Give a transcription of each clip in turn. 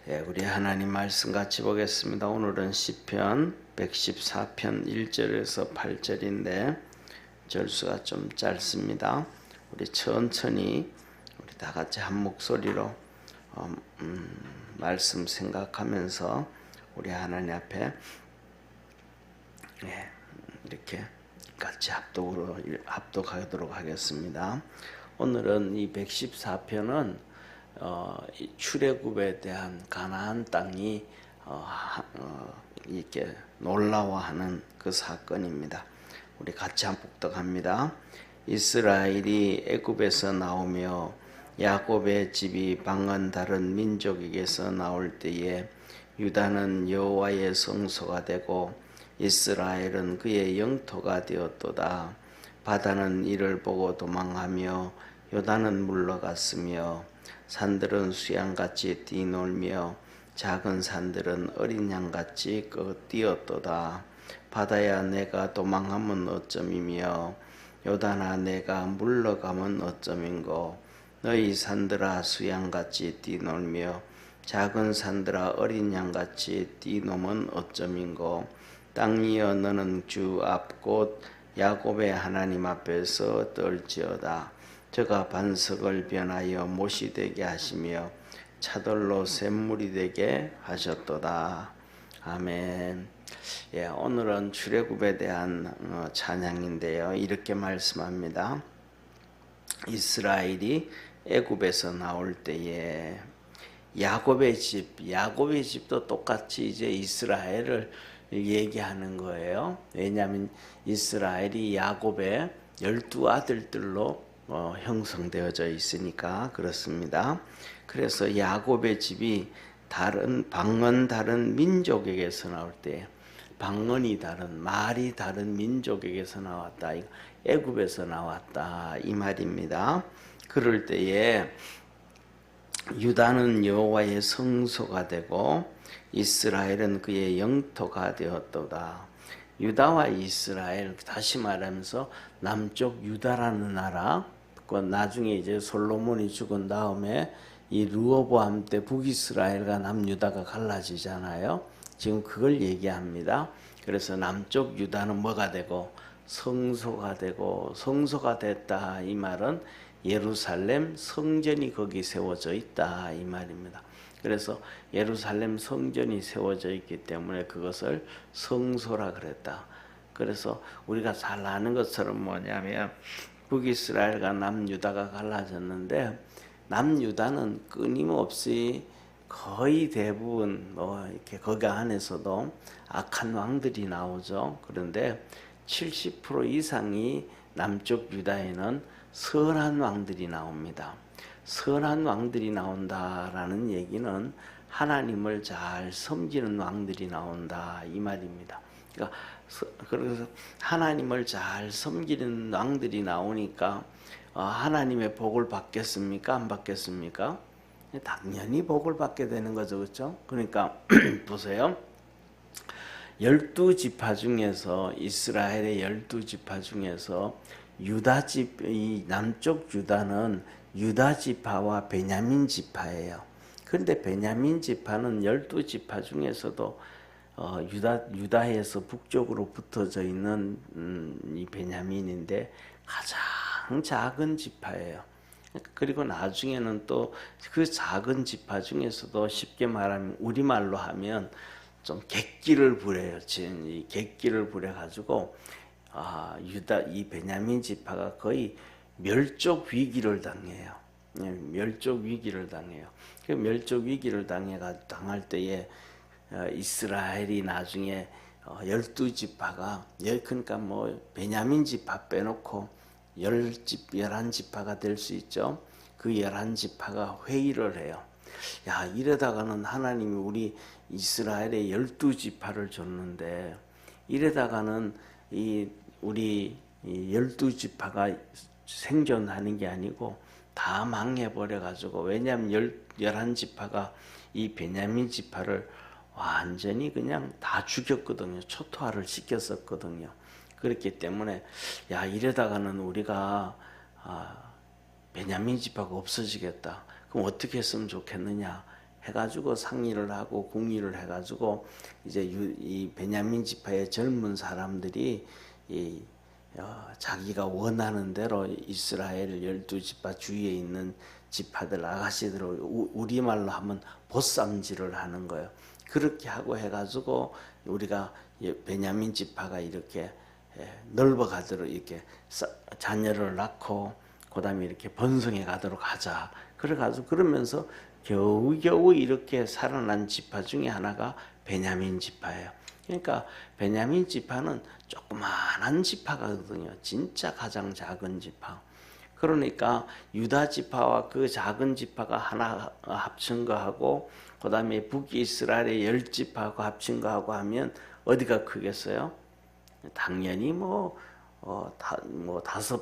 우리 하나님 말씀 같이 보겠습니다. 오늘은 시편 114편 1절에서 8절인데 절수가 좀 짧습니다. 우리 천천히 우리 다 같이 한 목소리로 말씀 생각하면서 우리 하나님 앞에 이렇게 같이 합독하도록 하겠습니다. 오늘은 이 114편은 출애굽에 대한 가나안 땅이 이렇게 놀라워하는 그 사건입니다. 우리 같이 한번 복독합니다. 이스라엘이 애굽에서 나오며 야곱의 집이 방언 다른 민족에게서 나올 때에 유다는 여호와의 성소가 되고 이스라엘은 그의 영토가 되었도다. 바다는 이를 보고 도망하며 요단은 물러갔으며 산들은 수양같이 뛰놀며 작은 산들은 어린 양같이 뛰었도다. 바다야 내가 도망하면 어쩌미며 요단아 내가 물러가면 어쩌민고. 너희 산들아 수양같이 뛰놀며 작은 산들아 어린 양같이 뛰노면 어쩌민고. 땅이여 너는 주 앞 곧 야곱의 하나님 앞에서 떨지어다. 저가 반석을 변하여 못이 되게 하시며 차돌로 샘물이 되게 하셨도다. 아멘. 오늘은 출애굽에 대한 찬양인데요. 이렇게 말씀합니다. 이스라엘이 애굽에서 나올 때에 야곱의 집도 똑같이 이제 이스라엘을 얘기하는 거예요. 왜냐하면 이스라엘이 야곱의 12아들들로 형성되어져 있으니까 그렇습니다. 그래서 야곱의 집이 방언 다른 민족에게서 나올 때 방언이 다른 말이 다른 민족에게서 나왔다. 애굽에서 나왔다 이 말입니다. 그럴 때에 유다는 여호와의 성소가 되고 이스라엘은 그의 영토가 되었도다. 유다와 이스라엘, 다시 말하면서 남쪽 유다라는 나라, 그 나중에 이제 솔로몬이 죽은 다음에 이 르호보암 때 북이스라엘과 남유다가 갈라지잖아요. 지금 그걸 얘기합니다. 그래서 남쪽 유다는 뭐가 되고 성소가 되고, 성소가 됐다 이 말은 예루살렘 성전이 거기 세워져 있다 이 말입니다. 그래서 예루살렘 성전이 세워져 있기 때문에 그것을 성소라 그랬다. 그래서 우리가 잘 아는 것처럼 뭐냐면 북이스라엘과 남유다가 갈라졌는데 남유다는 끊임없이 거의 대부분 이렇게 거기 안에서도 악한 왕들이 나오죠. 그런데 70% 이상이 남쪽 유다에는 선한 왕들이 나옵니다. 선한 왕들이 나온다라는 얘기는 하나님을 잘 섬기는 왕들이 나온다 이 말입니다. 그러니까 그래서 하나님을 잘 섬기는 왕들이 나오니까 하나님의 복을 받겠습니까? 안 받겠습니까? 당연히 복을 받게 되는 거죠, 그렇죠? 그러니까 보세요. 12지파 중에서 이스라엘의 12지파 중에서 유다 집, 이 남쪽 유다는 유다 지파와 베냐민 지파예요. 그런데 베냐민 지파는 12지파 중에서도 유다에서 북쪽으로 붙어져 있는 이 베냐민인데 가장 작은 지파예요. 그리고 나중에는 또 그 작은 지파 중에서도 쉽게 말하면 우리말로 하면 좀 객기를 부려요. 이 객기를 부려가지고 이 베냐민 지파가 거의 멸족 위기를 당해요. 멸족 위기를 당해요. 그 멸족 위기를 당할 때에 이스라엘이 나중에 12지파가 그러니까 뭐 베냐민 지파 빼놓고 11지파가 될 수 있죠. 그 11지파가 회의를 해요. 야, 이러다가는 하나님이 우리 이스라엘에 12지파를 줬는데 이러다가는 우리 12지파가 생존하는 게 아니고 다 망해버려가지고, 왜냐하면 11지파가 이 베냐민 지파를 완전히 그냥 다 죽였거든요. 초토화를 시켰었거든요. 그렇기 때문에 야, 이러다가는 우리가 베냐민 지파가 없어지겠다. 그럼 어떻게 했으면 좋겠느냐 해가지고 상의를 하고 공의를 해가지고 이제 이 베냐민 지파의 젊은 사람들이 자기가 원하는 대로 이스라엘 12지파 주위에 있는 지파들 아가씨들을 우리말로 하면 보쌈질을 하는 거예요. 그렇게 하고 해가지고 우리가 베냐민 지파가 이렇게 넓어 가도록 이렇게 자녀를 낳고 그다음에 이렇게 번성해 가도록 하자. 그래가지고 그러면서 겨우겨우 이렇게 살아난 지파 중에 하나가 베냐민 지파예요. 그러니까 베냐민 지파는 조그마한 지파거든요. 진짜 가장 작은 지파. 그러니까 유다 지파와 그 작은 지파가 하나 합친 거하고 그다음에 북이스라엘의 10지파하고 합친 거하고 하면 어디가 크겠어요? 당연히 5배,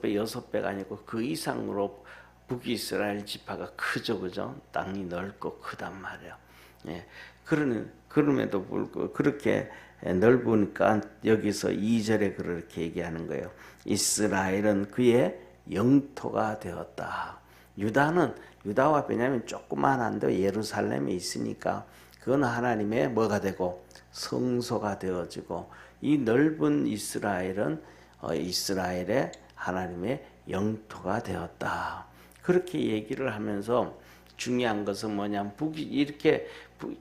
6배가 아니고 그 이상으로 북이스라엘 지파가 크죠, 그죠? 땅이 넓고 크단 말이에요. 예. 그럼에도 불구하고 그렇게 넓으니까 여기서 2절에 그렇게 얘기하는 거예요. 이스라엘은 그의 영토가 되었다. 유다와 베냐민 조그만한데 예루살렘에 있으니까 그건 하나님의 뭐가 되고 성소가 되어지고 이 넓은 이스라엘은 이스라엘의 하나님의 영토가 되었다. 그렇게 얘기를 하면서 중요한 것은 뭐냐면 이렇게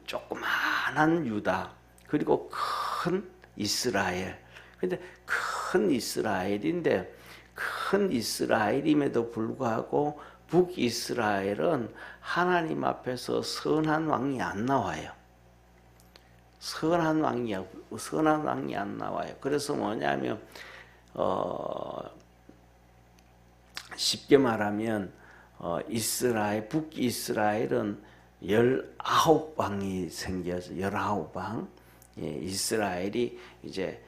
조그만한 유다 그리고 큰 이스라엘. 근데 큰 이스라엘인데 큰 이스라엘임에도 불구하고 북이스라엘은 하나님 앞에서 선한 왕이 안 나와요. 선한 왕이 안 나와요. 그래서 뭐냐면 쉽게 말하면 북이스라엘은 19왕이 생겨서 19왕. 이스라엘이 이제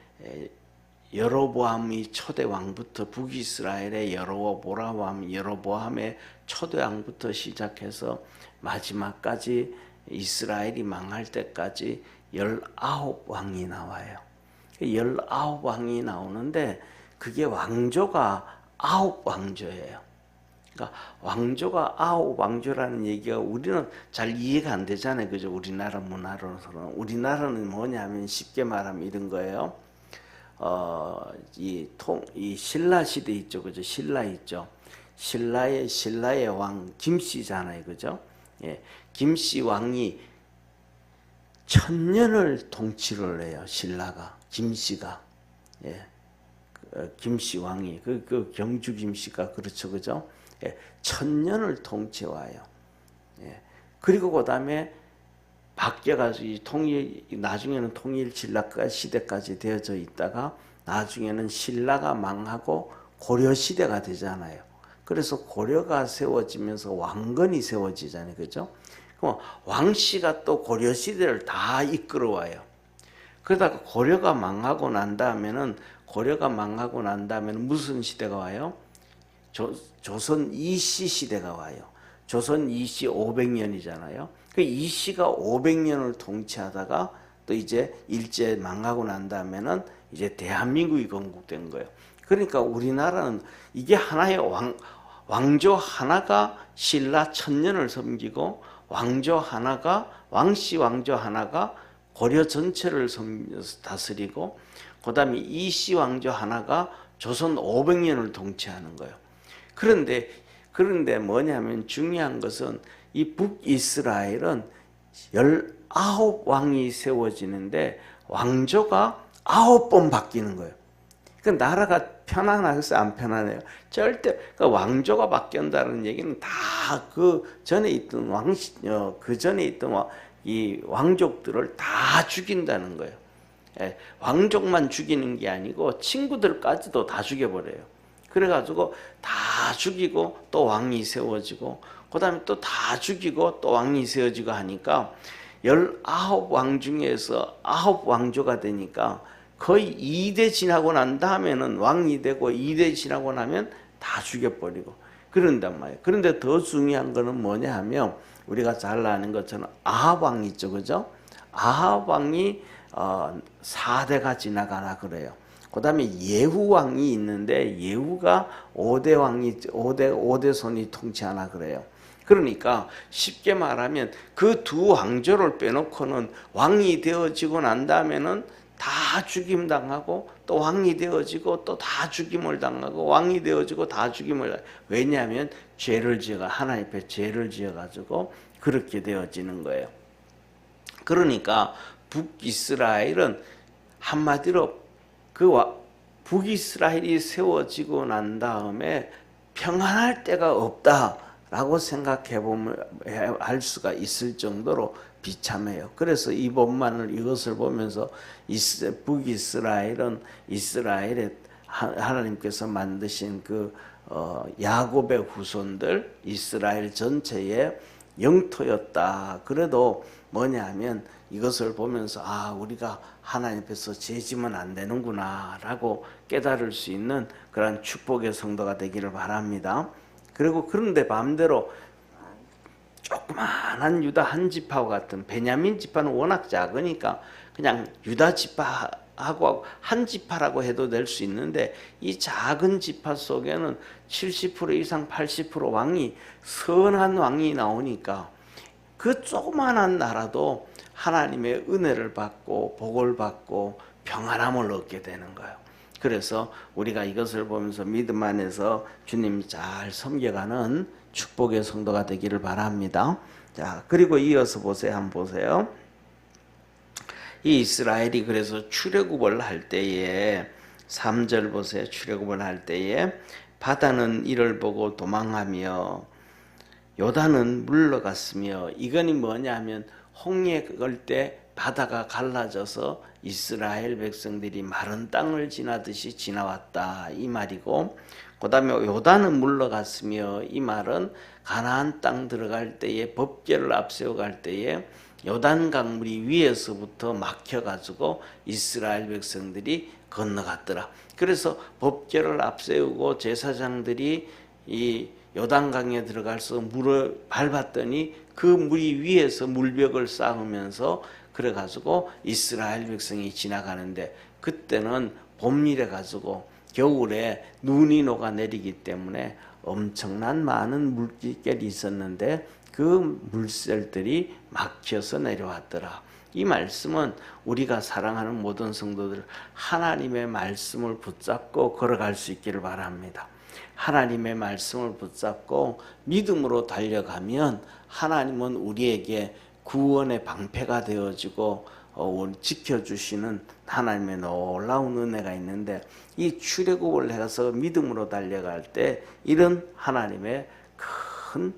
여로보암이 초대 왕부터 북이스라엘의 여로보암의 초대 왕부터 시작해서 마지막까지 이스라엘이 망할 때까지 19왕이 나와요. 19왕이 나오는데 그게 왕조가 9왕조예요. 그러니까 왕조가 9왕조라는 얘기가 우리는 잘 이해가 안 되잖아요. 그죠? 우리나라 문화로서는. 우리나라는 뭐냐면 쉽게 말하면 이런 거예요. 이 신라 시대 있죠. 그죠? 신라 있죠. 신라의 왕 김씨잖아요. 그죠? 예. 김씨 왕이 1000년을 통치를 해요. 신라가. 김씨가. 예. 김씨 왕이 그 경주 김씨가 그렇죠. 그죠? 예. 1000년을 통치해와요. 예. 그리고 그다음에 바뀌어가지고 나중에는 통일 신라 시대까지 되어져 있다가 나중에는 신라가 망하고 고려 시대가 되잖아요. 그래서 고려가 세워지면서 왕건이 세워지잖아요. 그죠? 그럼 왕씨가 또 고려 시대를 다 이끌어와요. 그러다가 고려가 망하고 난 다음에는 무슨 시대가 와요? 조선 이씨 시대가 와요. 조선 이씨 500년이잖아요. 그 이씨가 500년을 통치하다가 또 이제 일제 망하고 난 다음에는 이제 대한민국이 건국된 거예요. 그러니까 우리나라는 이게 하나의 왕조 하나가 신라 1000년을 섬기고 왕씨 왕조 하나가 고려 전체를 다스리고 그다음에 이씨 왕조 하나가 조선 500년을 통치하는 거예요. 그런데 뭐냐면 중요한 것은 이 북이스라엘은 19왕이 세워지는데 왕조가 9번 바뀌는 거예요. 그 나라가 편안하겠어요? 안 편안해요? 절대. 그 왕조가 바뀐다는 얘기는 다 그 전에 있던 이 왕족들을 다 죽인다는 거예요. 예, 왕족만 죽이는 게 아니고 친구들까지도 다 죽여버려요. 그래가지고 다 죽이고 또 왕이 세워지고 그 다음에 또 다 죽이고 또 왕이 세워지고 하니까 19왕 중에서 9왕조가 되니까 거의 2대 지나고 난 다음에는 왕이 되고 2대 지나고 나면 다 죽여버리고 그런단 말이에요. 그런데 더 중요한 거는 뭐냐 하면 우리가 잘 아는 것처럼 아합왕 있죠. 그죠? 아합왕이 4대가 지나가나 그래요. 그 다음에 예후왕이 있는데 예후가 5대 손이 통치하나 그래요. 그러니까 쉽게 말하면 그 두 왕조를 빼놓고는 왕이 되어지고 난 다음에는 다 죽임당하고 또 왕이 되어지고 또 다 죽임을 당하고 왕이 되어지고 다 죽임을 당하고. 왜냐하면 죄를 지어가 하나님 앞에 죄를 지어가지고 그렇게 되어지는 거예요. 그러니까 북이스라엘은 한마디로 그 북이스라엘이 세워지고 난 다음에 평안할 데가 없다라고 생각해 보면 할 수가 있을 정도로 비참해요. 그래서 이 본문을 이것을 보면서 북이스라엘은 이스라엘의 하나님께서 만드신 그 야곱의 후손들 이스라엘 전체의 영토였다. 그래도 뭐냐면 이것을 보면서 우리가 하나님 앞에서 죄지면 안 되는구나 라고 깨달을 수 있는 그런 축복의 성도가 되기를 바랍니다. 그리고 그런데 반대로 조그마한 유다 한 지파와 같은 베냐민 지파는 워낙 작으니까 그냥 유다 지파하고 한 지파라고 해도 될 수 있는데 이 작은 지파 속에는 70% 이상 80% 왕이 선한 왕이 나오니까 그 조그마한 나라도 하나님의 은혜를 받고 복을 받고 평안함을 얻게 되는 거예요. 그래서 우리가 이것을 보면서 믿음 안에서 주님 잘 섬겨가는 축복의 성도가 되기를 바랍니다. 자, 그리고 이어서 보세요. 한번 보세요. 이 이스라엘이 그래서 출애굽을 할 때에 3절 보세요. 출애굽을 할 때에 바다는 이를 보고 도망하며 요단은 물러갔으며 이건이 뭐냐면 홍해 걸 때 바다가 갈라져서 이스라엘 백성들이 마른 땅을 지나듯이 지나왔다 이 말이고, 그 다음에 요단은 물러갔으며 이 말은 가나안 땅 들어갈 때에 법궤를 앞세워 갈 때에 요단 강물이 위에서부터 막혀가지고 이스라엘 백성들이 건너갔더라. 그래서 법궤를 앞세우고 제사장들이 이 요단강에 들어가서 물을 밟았더니 그 물이 위에서 물벽을 쌓으면서 그래가지고 이스라엘 백성이 지나가는데, 그때는 봄이래 가지고 겨울에 눈이 녹아내리기 때문에 엄청난 많은 물결이 있었는데 그 물살들이 막혀서 내려왔더라. 이 말씀은 우리가 사랑하는 모든 성도들 하나님의 말씀을 붙잡고 걸어갈 수 있기를 바랍니다. 하나님의 말씀을 붙잡고 믿음으로 달려가면 하나님은 우리에게 구원의 방패가 되어지고 지켜주시는 하나님의 놀라운 은혜가 있는데, 이 출애굽을 해서 믿음으로 달려갈 때 이런 하나님의 큰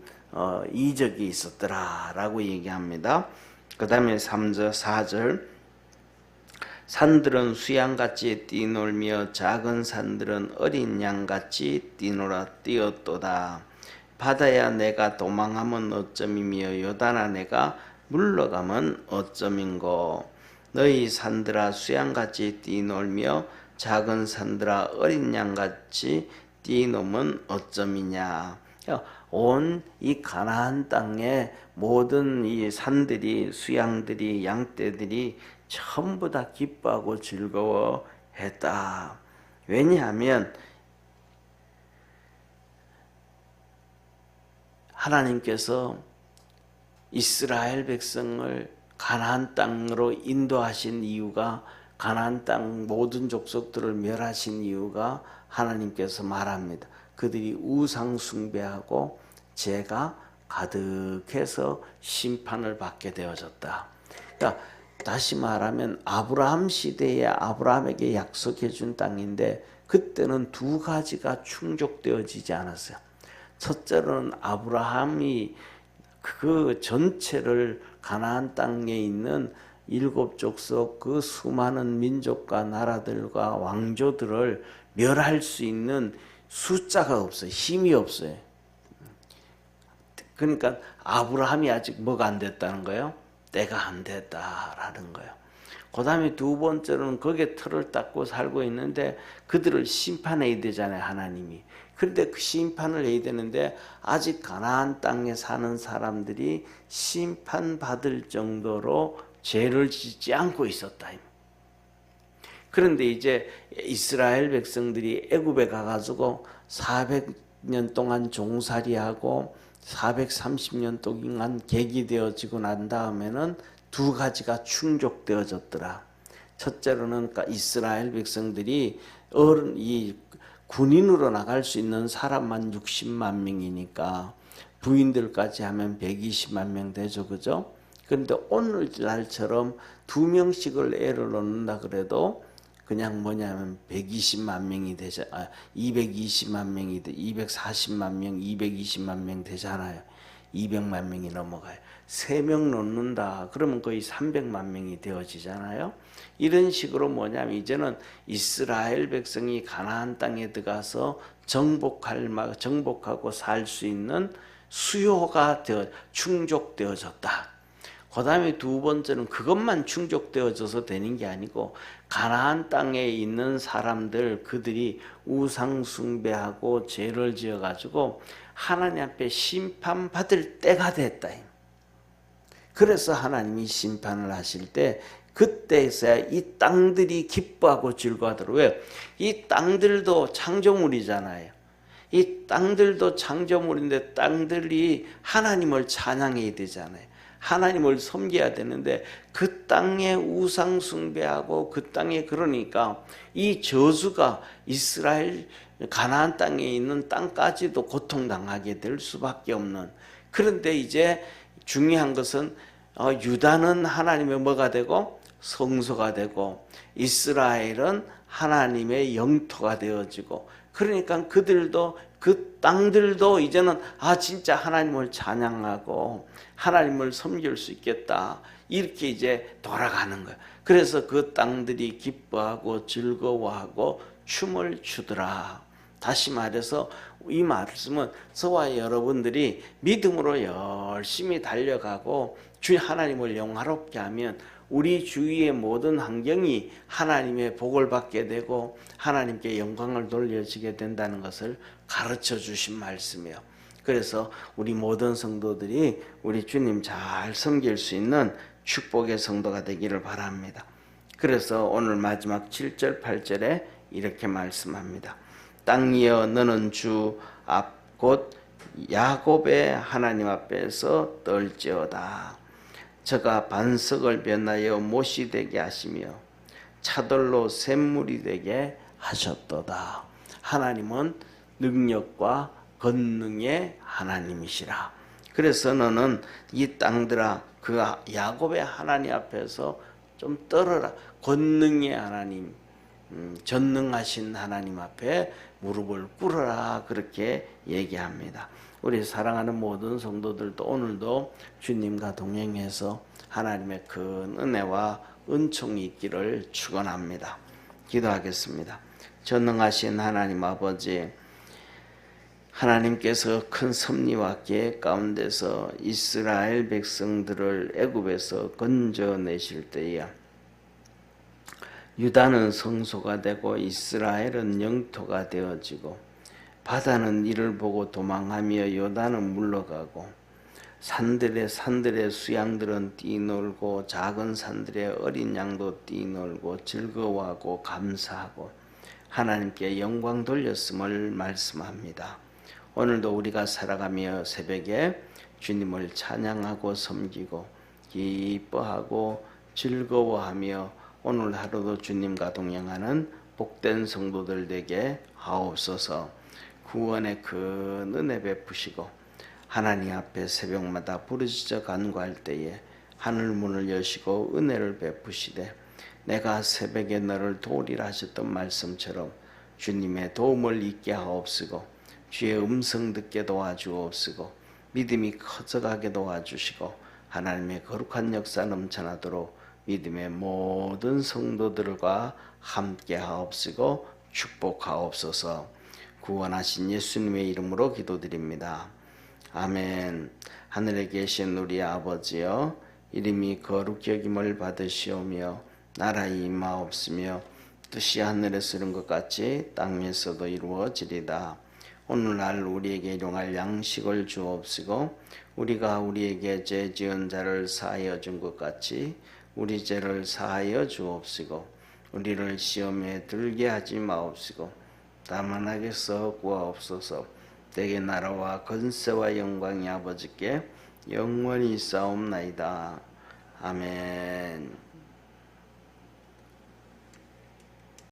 이적이 있었더라라고 얘기합니다. 그 다음에 3절 4절 산들은 수양같이 뛰놀며 작은 산들은 어린 양같이 뛰었도다. 바다야 내가 도망하면 어쩌미며 요단아 내가 물러가면 어쩌민고. 너희 산들아 수양같이 뛰놀며 작은 산들아 어린 양같이 뛰노면 어쩌미냐. 온 이 가나안 땅의 모든 이 산들이 수양들이 양떼들이 전부 다 기뻐하고 즐거워했다. 왜냐하면 하나님께서 이스라엘 백성을 가나안 땅으로 인도하신 이유가, 가나안 땅 모든 족속들을 멸하신 이유가 하나님께서 말합니다. 그들이 우상 숭배하고 죄가 가득해서 심판을 받게 되어졌다. 그러니까 다시 말하면 아브라함 시대에 아브라함에게 약속해 준 땅인데 그때는 두 가지가 충족되어지지 않았어요. 첫째로는 아브라함이 그 전체를 가나안 땅에 있는 7족속 그 수많은 민족과 나라들과 왕조들을 멸할 수 있는 숫자가 없어요. 힘이 없어요. 그러니까 아브라함이 아직 뭐가 안 됐다는 거예요? 때가 안 됐다라는 거예요. 그 다음에 두 번째로는 거기에 틀을 닦고 살고 있는데 그들을 심판해야 되잖아요, 하나님이. 그런데 그 심판을 해야 되는데 아직 가나안 땅에 사는 사람들이 심판받을 정도로 죄를 짓지 않고 있었다. 그런데 이제 이스라엘 백성들이 애굽에 가가지고 400년 동안 종살이하고 430년 동안 계기되어지고 난 다음에는 두 가지가 충족되어졌더라. 첫째로는 이스라엘 백성들이 이 군인으로 나갈 수 있는 사람만 60만 명이니까 부인들까지 하면 120만 명 되죠, 그죠? 그런데 오늘날처럼 2명씩을 애를 놓는다 그래도 그냥 뭐냐면 120만 명이 되죠. 220만 명이 돼, 240만 명, 220만 명 되잖아요. 200만 명이 넘어가요. 3명 놓는다. 그러면 거의 300만 명이 되어지잖아요. 이런 식으로 뭐냐면 이제는 이스라엘 백성이 가나안 땅에 들어가서 정복하고 살 수 있는 수요가 충족되어졌다. 그 다음에 두 번째는 그것만 충족되어져서 되는 게 아니고 가나안 땅에 있는 사람들 그들이 우상 숭배하고 죄를 지어가지고 하나님 앞에 심판받을 때가 됐다. 그래서 하나님이 심판을 하실 때 그때서야 이 땅들이 기뻐하고 즐거워하더라고요. 왜? 이 땅들도 창조물이잖아요. 이 땅들도 창조물인데 땅들이 하나님을 찬양해야 되잖아요. 하나님을 섬겨야 되는데 그 땅에 우상 숭배하고 그 땅에 그러니까 이 저주가 이스라엘 가나안 땅에 있는 땅까지도 고통당하게 될 수밖에 없는. 그런데 이제 중요한 것은 유다는 하나님의 뭐가 되고 성소가 되고 이스라엘은 하나님의 영토가 되어지고 그러니까 그들도 그 땅들도 이제는 진짜 하나님을 찬양하고 하나님을 섬길 수 있겠다. 이렇게 이제 돌아가는 거예요. 그래서 그 땅들이 기뻐하고 즐거워하고 춤을 추더라. 다시 말해서 이 말씀은 저와 여러분들이 믿음으로 열심히 달려가고 주 하나님을 영화롭게 하면 우리 주위의 모든 환경이 하나님의 복을 받게 되고 하나님께 영광을 돌려지게 된다는 것을 가르쳐 주신 말씀이에요. 그래서 우리 모든 성도들이 우리 주님 잘 섬길 수 있는 축복의 성도가 되기를 바랍니다. 그래서 오늘 마지막 7절 8절에 이렇게 말씀합니다. 땅이여 너는 주 앞 곧 야곱의 하나님 앞에서 떨지어다. 저가 반석을 변하여 못이 되게 하시며 차돌로 샘물이 되게 하셨도다. 하나님은 능력과 권능의 하나님이시라. 그래서 너는 이 땅들아 그 야곱의 하나님 앞에서 좀 떨어라. 권능의 하나님, 전능하신 하나님 앞에 무릎을 꿇어라. 그렇게 얘기합니다. 우리 사랑하는 모든 성도들도 오늘도 주님과 동행해서 하나님의 큰 은혜와 은총이 있기를 축원합니다. 기도하겠습니다. 전능하신 하나님 아버지, 하나님께서 큰 섭리와 계획 가운데서 이스라엘 백성들을 애굽에서 건져내실 때에 유다는 성소가 되고 이스라엘은 영토가 되어지고 바다는 이를 보고 도망하며 요단은 물러가고 산들의 수양들은 뛰놀고 작은 산들의 어린 양도 뛰놀고 즐거워하고 감사하고 하나님께 영광 돌렸음을 말씀합니다. 오늘도 우리가 살아가며 새벽에 주님을 찬양하고 섬기고 기뻐하고 즐거워하며 오늘 하루도 주님과 동행하는 복된 성도들 되게 하옵소서. 구원의 큰 은혜 베푸시고 하나님 앞에 새벽마다 부르짖어 간구할 때에 하늘문을 여시고 은혜를 베푸시되 내가 새벽에 너를 도우리라 하셨던 말씀처럼 주님의 도움을 잊게 하옵시고 주의 음성 듣게 도와주옵시고 믿음이 커져가게 도와주시고 하나님의 거룩한 역사 넘쳐나도록 믿음의 모든 성도들과 함께 하옵시고 축복하옵소서. 구원하신 예수님의 이름으로 기도드립니다. 아멘. 하늘에 계신 우리 아버지여, 이름이 거룩히 여김을 받으시오며 나라에 임하옵시며 뜻이 하늘에서 이룬 것 같이 땅에서도 이루어지리다. 오늘날 우리에게 일용할 양식을 주옵시고 우리가 우리에게 죄 지은 자를 사하여 준 것 같이 우리 죄를 사하여 주옵시고 우리를 시험에 들게 하지 마옵시고 다만 악에서 구하옵소서. 대개 나라와 건세와 영광이 아버지께 영원히 있사옵나이다. 아멘.